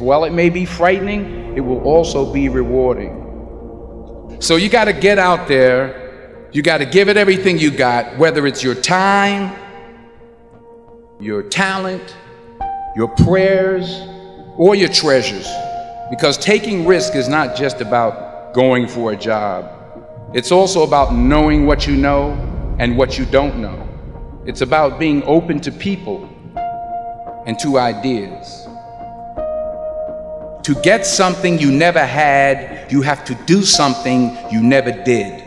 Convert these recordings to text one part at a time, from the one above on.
While it may be frightening, it will also be rewarding. So you got to get out there. You got to give it everything you got, whether it's your time, your talent, your prayers, or your treasures. Because taking risk is not just about going for a job. It's also about knowing what you know and what you don't know. It's about being open to people and to ideas. To get something you never had, you have to do something you never did.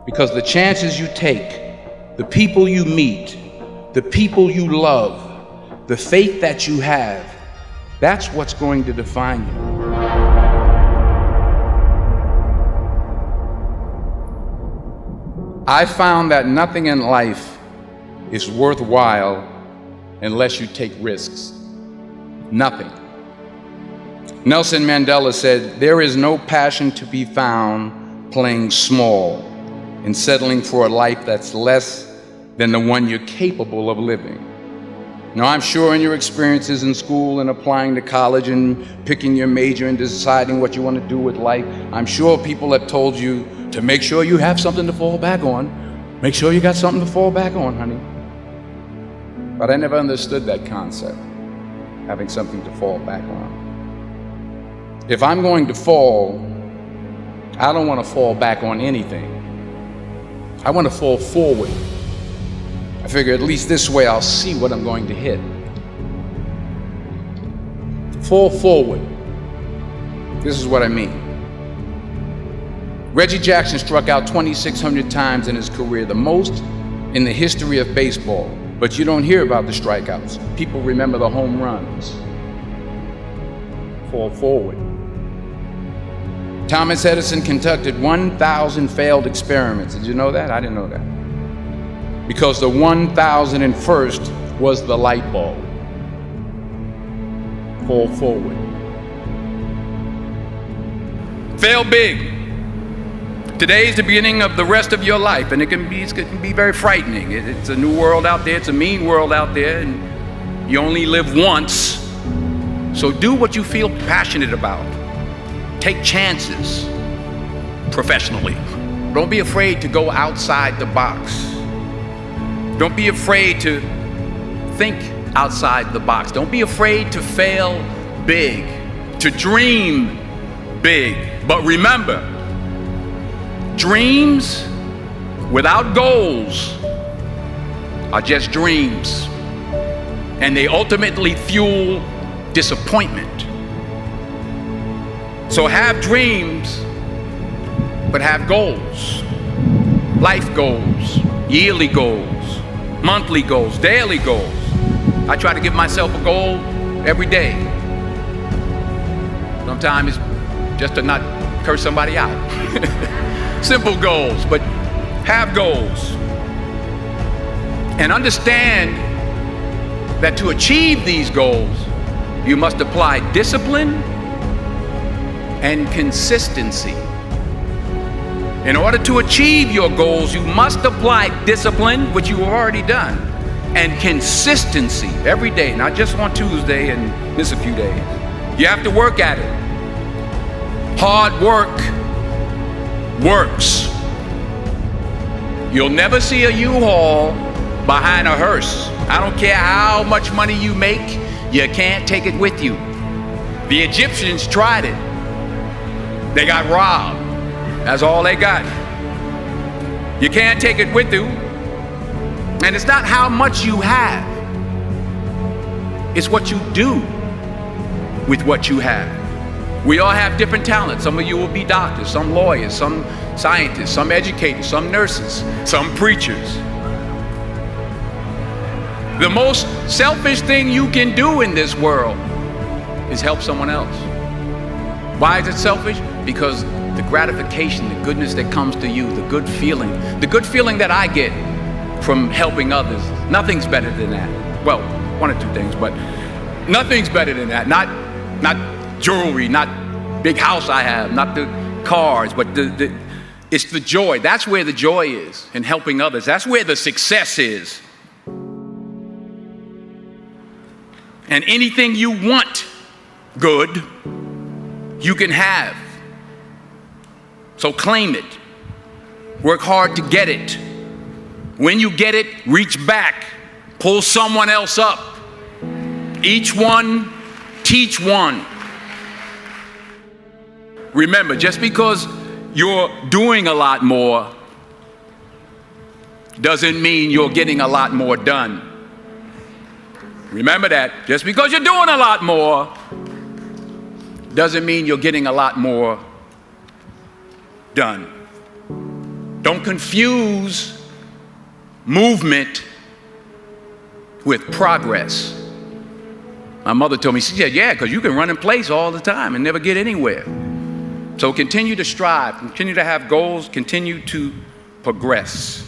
Because the chances you take, the people you meet, the people you love, the faith that you have, that's what's going to define you. I found that nothing in life is worthwhile unless you take risks. Nothing. Nelson Mandela said, "There is no passion to be found playing small and settling for a life that's less than the one you're capable of living." Now, I'm sure in your experiences in school and applying to college and picking your major and deciding what you want to do with life, I'm sure people have told you to make sure you have something to fall back on. Make sure you got something to fall back on, honey. But I never understood that concept, having something to fall back on. If I'm going to fall, I don't want to fall back on anything. I want to fall forward. I figure at least this way I'll see what I'm going to hit. Fall forward. This is what I mean. Reggie Jackson struck out 2,600 times in his career, the most in the history of baseball. But you don't hear about the strikeouts. People remember the home runs. Fall forward. Thomas Edison conducted 1,000 failed experiments. Did you know that? I didn't know that. Because the 1,001st was the light bulb. Fall forward. Fail big. Today is the beginning of the rest of your life, and it can be very frightening. It's a new world out there. It's a mean world out there, and you only live once. So do what you feel passionate about. Take chances professionally. Don't be afraid to go outside the box. Don't be afraid to think outside the box. Don't be afraid to fail big, to dream big. But remember, dreams without goals are just dreams, and they ultimately fuel disappointment. So have dreams, but have goals. Life goals, yearly goals, monthly goals, daily goals. I try to give myself a goal every day. Sometimes it's just to not curse somebody out. Simple goals, but have goals. And understand that to achieve these goals, you must apply discipline and consistency. In order to achieve your goals, you must apply discipline, which you have already done, and consistency every day, not just on Tuesday and miss a few days. You have to work at it. Hard work works. You'll never see a U-Haul behind a hearse. I don't care how much money you make, you can't take it with you. The Egyptians tried it. They got robbed. That's all they got. You can't take it with you. And it's not how much you have. It's what you do with what you have. We all have different talents. Some of you will be doctors, some lawyers, some scientists, some educators, some nurses, some preachers. The most selfish thing you can do in this world is help someone else. Why is it selfish? Because the gratification, the goodness that comes to you, the good feeling that I get from helping others, nothing's better than that. Well, one or two things, but nothing's better than that. Not jewelry, not big house I have, not the cars, but it's the joy. That's where the joy is, in helping others. That's where the success is. And anything you want good, you can have. So claim it. Work hard to get it. When you get it, reach back. Pull someone else up. Each one, teach one. Remember, just because you're doing a lot more doesn't mean you're getting a lot more done. Remember that. Just because you're doing a lot more doesn't mean you're getting a lot more done. Don't confuse movement with progress. My mother told me, she said, yeah, because you can run in place all the time and never get anywhere. So continue to strive, continue to have goals, continue to progress.